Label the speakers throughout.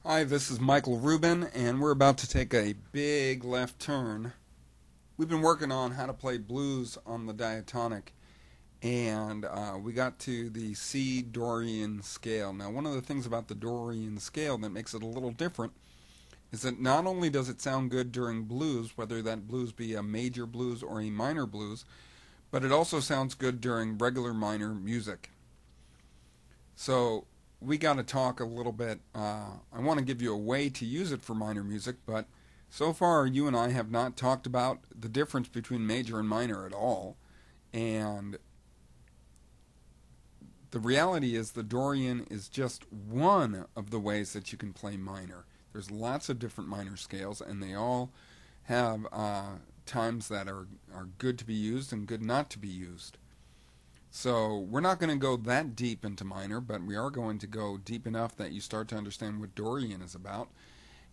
Speaker 1: Hi, this is Michael Rubin, and we're about to take a big left turn. We've been working on how to play blues on the diatonic, and we got to the C Dorian scale. Now, one of the things about the Dorian scale that makes it a little different is that not only does it sound good during blues, whether that blues be a major blues or a minor blues, but it also sounds good during regular minor music. So we got to talk a little bit. I want to give you a way to use it for minor music, but so far you and I have not talked about the difference between major and minor at all. And the reality is the Dorian is just one of the ways that you can play minor. There's lots of different minor scales, and they all have times that are good to be used and good not to be used. So we're not going to go that deep into minor, but we are going to go deep enough that you start to understand what Dorian is about.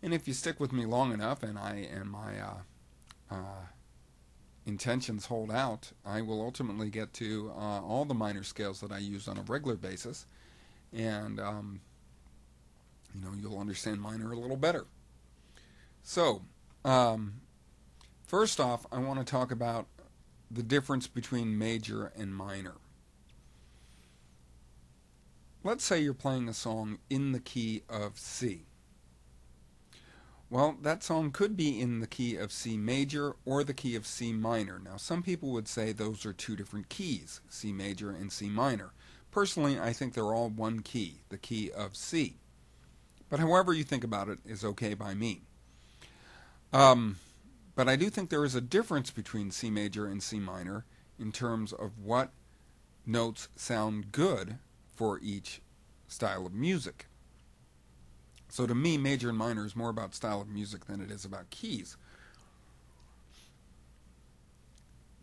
Speaker 1: And if you stick with me long enough, and my intentions hold out, I will ultimately get to all the minor scales that I use on a regular basis, and you'll understand minor a little better. So first off, I want to talk about the difference between major and minor. Let's say you're playing a song in the key of C. Well, that song could be in the key of C major or the key of C minor. Now, some people would say those are two different keys, C major and C minor. Personally, I think they're all one key, the key of C. But however you think about it is okay by me. But I do think there is a difference between C major and C minor in terms of what notes sound good for each style of music. So to me, major and minor is more about style of music than it is about keys.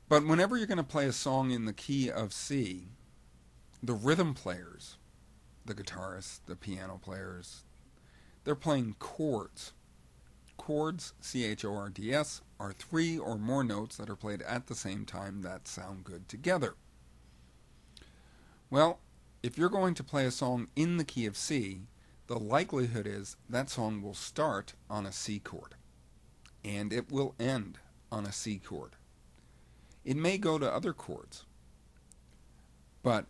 Speaker 1: But whenever you're going to play a song in the key of C, the rhythm players, the guitarists, the piano players, they're playing chords. Chords, C-H-O-R-D-S, are three or more notes that are played at the same time that sound good together. Well, if you're going to play a song in the key of C, the likelihood is that song will start on a C chord, and it will end on a C chord. It may go to other chords, but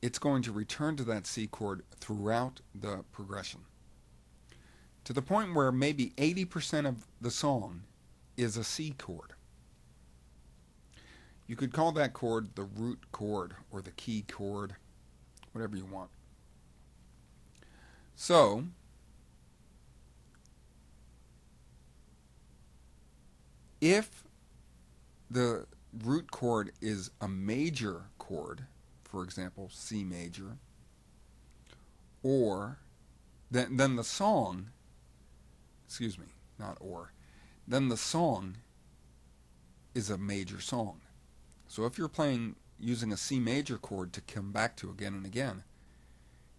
Speaker 1: it's going to return to that C chord throughout the progression, to the point where maybe 80% of the song is a C chord. You could call that chord the root chord or the key chord, whatever you want. So, if the root chord is a major chord, for example, C major, or then the song, then the song is a major song. So if you're playing using a C major chord to come back to again and again,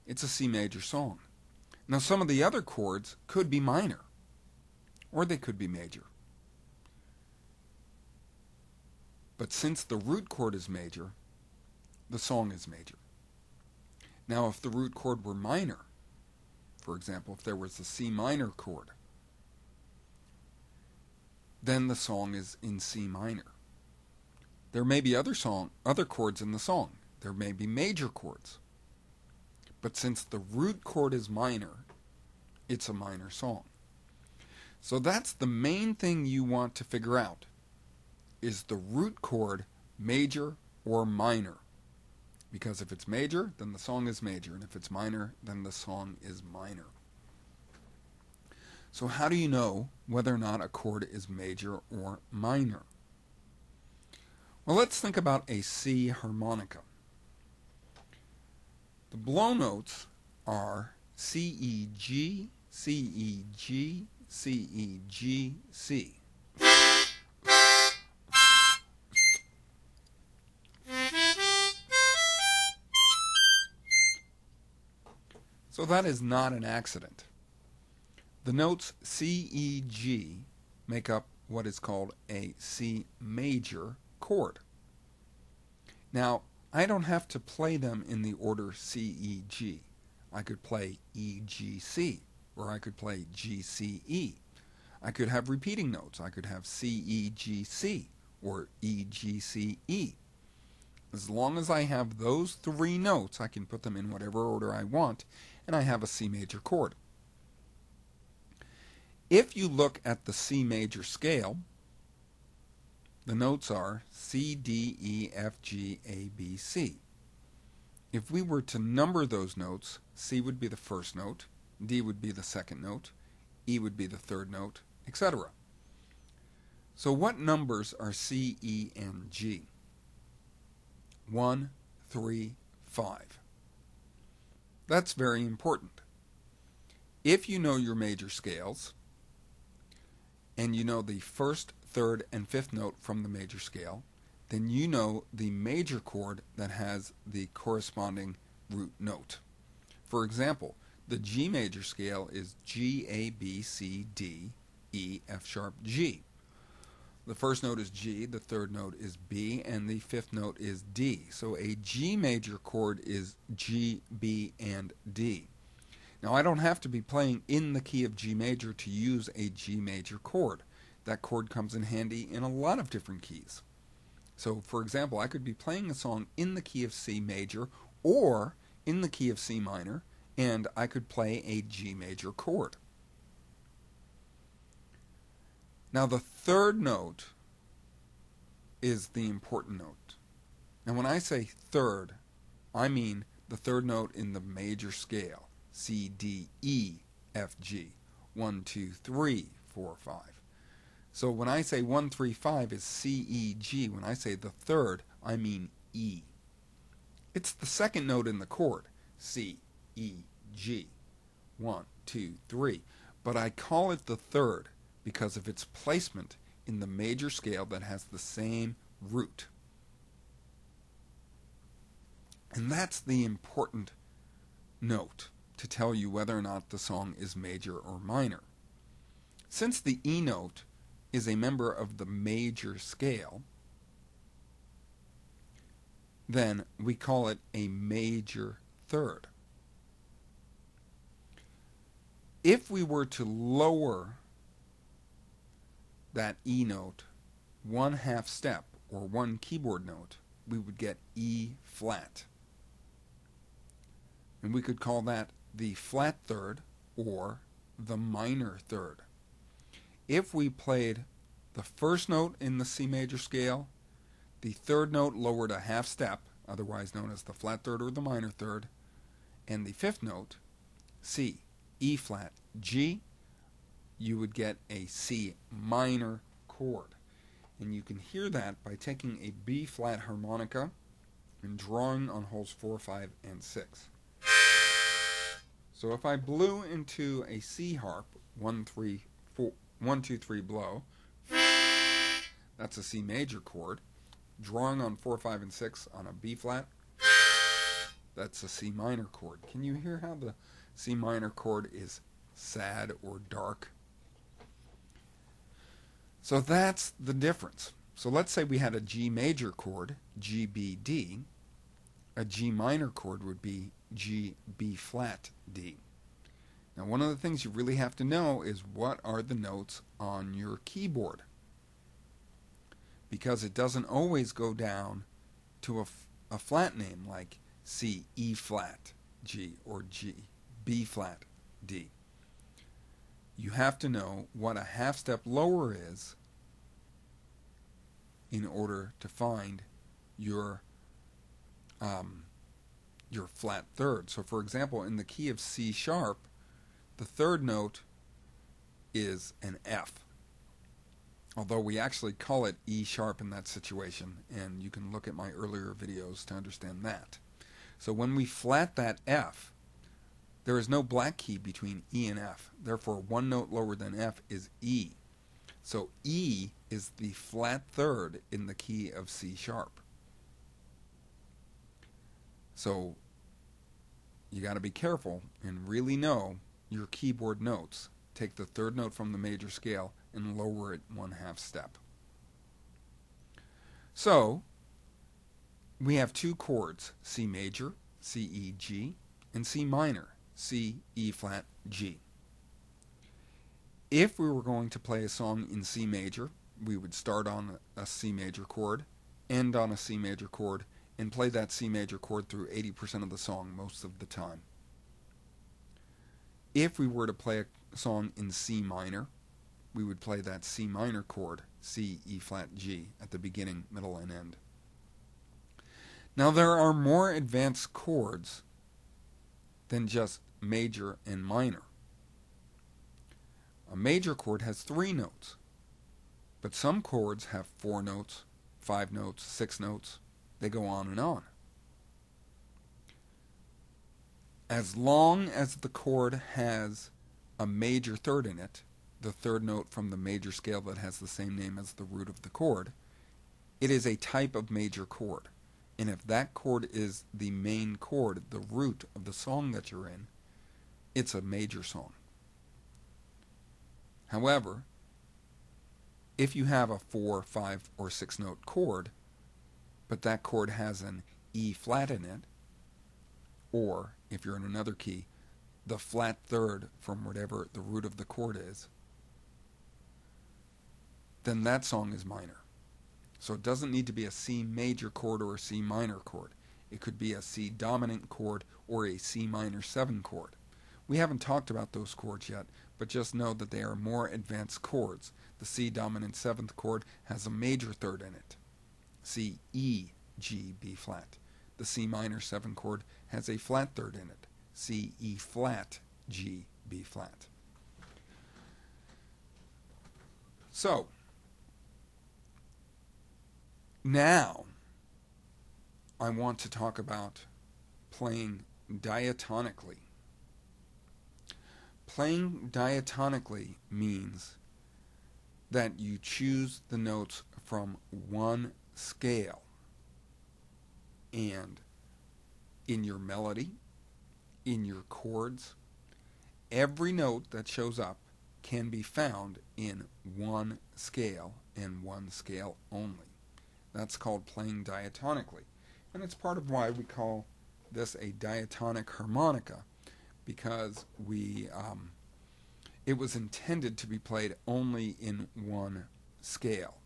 Speaker 1: it's a C major song. Now, some of the other chords could be minor, or they could be major. But since the root chord is major, the song is major. Now, if the root chord were minor, for example, if there was a C minor chord, then the song is in C minor. There may be other chords in the song. There may be major chords. But since the root chord is minor, it's a minor song. So that's the main thing you want to figure out. Is the root chord major or minor? Because if it's major, then the song is major. And if it's minor, then the song is minor. So how do you know whether or not a chord is major or minor? Well, let's think about a C harmonica. The blow notes are C, E, G, C, E, G, C, E, G, C. So that is not an accident. The notes C, E, G make up what is called a C major chord. Now, I don't have to play them in the order C, E, G. I could play E, G, C. or I could play G, C, E. I could have repeating notes. I could have C, E, G, C, or E, G, C, E. As long as I have those three notes, I can put them in whatever order I want, and I have a C major chord. If you look at the C major scale, the notes are C, D, E, F, G, A, B, C. If we were to number those notes, C would be the first note, D would be the second note, E would be the third note, etc. So what numbers are C, E, and G? 1, 3, 5. That's very important. If you know your major scales, and you know the first, third, and fifth note from the major scale, then you know the major chord that has the corresponding root note. For example, the G major scale is G, A, B, C, D, E, F sharp, G. The first note is G, the third note is B, and the fifth note is D. So a G major chord is G, B, and D. Now I don't have to be playing in the key of G major to use a G major chord. That chord comes in handy in a lot of different keys. So for example, I could be playing a song in the key of C major or in the key of C minor, and I could play a G major chord. Now the third note is the important note. Now when I say third, I mean the third note in the major scale. C, D, E, F, G. 1, 2, 3, 4, 5. So when I say 1, 3, 5 is C, E, G. When I say the third, I mean E. It's the second note in the chord. C, E, G. 1, 2, 3. But I call it the third because of its placement in the major scale that has the same root. And that's the important note to tell you whether or not the song is major or minor. Since the E note is a member of the major scale, then we call it a major third. If we were to lower that E note 1/2 step or one keyboard note, we would get E flat. And we could call that the flat third or the minor third. If we played the first note in the C major scale, the third note lowered a 1/2 step, otherwise known as the flat third or the minor third, and the fifth note, C, E flat, G, you would get a C minor chord. And you can hear that by taking a B flat harmonica and drawing on holes 4, 5, and 6. So if I blew into a C harp, 1, 3, 4, 1, 2, 3 blow, that's a C major chord. Drawing on 4, 5, and 6 on a B flat, that's a C minor chord. Can you hear how the C minor chord is sad or dark? So that's the difference. So let's say we had a G major chord, G, B, D. A G minor chord would be G, B flat, D. Now one of the things you really have to know is what are the notes on your keyboard, because it doesn't always go down to a flat name like C, E flat, G, or G, B flat, D. You have to know what a 1/2 step lower is in order to find your flat third. So for example, in the key of C sharp, the third note is an F, although we actually call it E sharp in that situation, and you can look at my earlier videos to understand that. So when we flat that F, there is no black key between E and F. Therefore, one note lower than F is E. So E is the flat third in the key of C sharp. So you got to be careful and really know your keyboard notes. Take the third note from the major scale and lower it 1/2 step. So we have two chords, C major, C, E, G, and C minor, C, E flat, G. If we were going to play a song in C major, we would start on a C major chord, end on a C major chord, and play that C major chord through 80% of the song most of the time. If we were to play a song in C minor, we would play that C minor chord, C, E flat, G, at the beginning, middle, and end. Now there are more advanced chords than just major and minor. A major chord has 3 notes, but some chords have 4 notes, 5 notes, 6 notes. They go on and on. As long as the chord has a major third in it, the third note from the major scale that has the same name as the root of the chord, it is a type of major chord. And if that chord is the main chord, the root of the song that you're in, it's a major song. However, if you have a 4, 5, or 6 note chord, but that chord has an E flat in it, or if you're in another key, the flat third from whatever the root of the chord is, then that song is minor. So it doesn't need to be a C major chord or a C minor chord. It could be a C dominant chord or a C minor 7 chord. We haven't talked about those chords yet, but just know that they are more advanced chords. The C dominant 7th chord has a major third in it. C, E, G, B flat. The C minor 7 chord has a flat third in it. C, E flat, G, B flat. So, now I want to talk about playing diatonically. Playing diatonically means that you choose the notes from one scale, and in your melody, in your chords, every note that shows up can be found in one scale and one scale only. That's called playing diatonically, and it's part of why we call this a diatonic harmonica, because it was intended to be played only in one scale.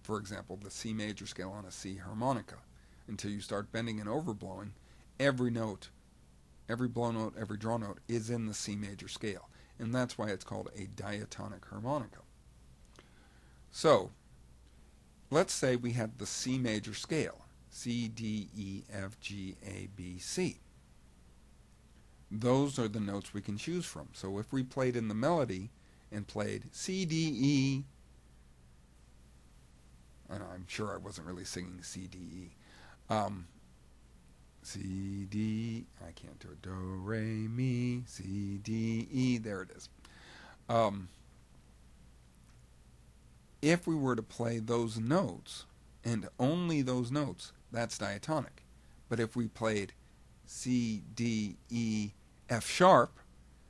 Speaker 1: For example, the C major scale on a C harmonica. Until you start bending and overblowing, every note, every blow note, every draw note is in the C major scale, and that's why it's called a diatonic harmonica. So, let's say we had the C major scale, C, D, E, F, G, A, B, C. Those are the notes we can choose from. So if we played in the melody and played C, D, E, and I'm sure I wasn't really singing C, D, E. C, D, I can't do it, do, re, mi, C, D, E, there it is. If we were to play those notes, and only those notes, that's diatonic. But if we played C, D, E, F sharp,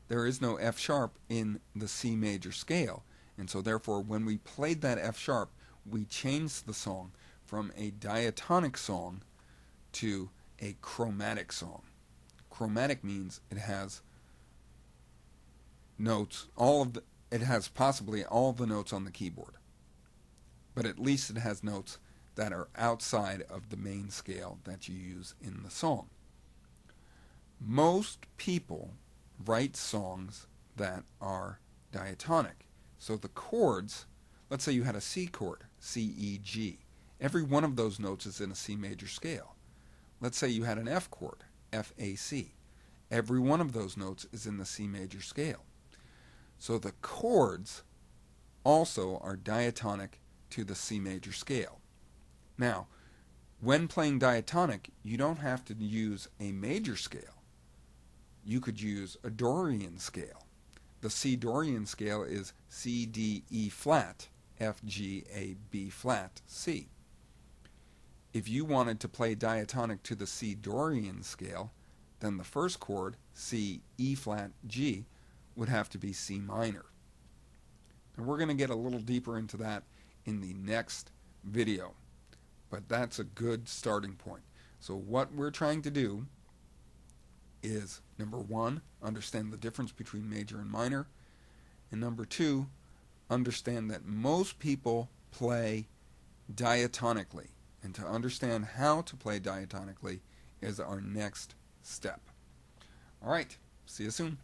Speaker 1: there is no F sharp in the C major scale, and so therefore when we played that F sharp, we changed the song from a diatonic song to a chromatic song. Chromatic means it has notes, it has possibly all of the notes on the keyboard, but at least it has notes that are outside of the main scale that you use in the song. Most people write songs that are diatonic. So the chords, let's say you had a C chord, C, E, G. Every one of those notes is in a C major scale. Let's say you had an F chord, F, A, C. Every one of those notes is in the C major scale. So the chords also are diatonic to the C major scale. Now, when playing diatonic, you don't have to use a major scale. You could use a Dorian scale. The C Dorian scale is C, D, E flat, F, G, A, B flat, C. If you wanted to play diatonic to the C Dorian scale, then the first chord, C, E flat, G, would have to be C minor. And we're going to get a little deeper into that in the next video, but that's a good starting point. So what we're trying to do is, number one, understand the difference between major and minor, And number two, understand that most people play diatonically. And to understand how to play diatonically is our next step. All right, see you soon.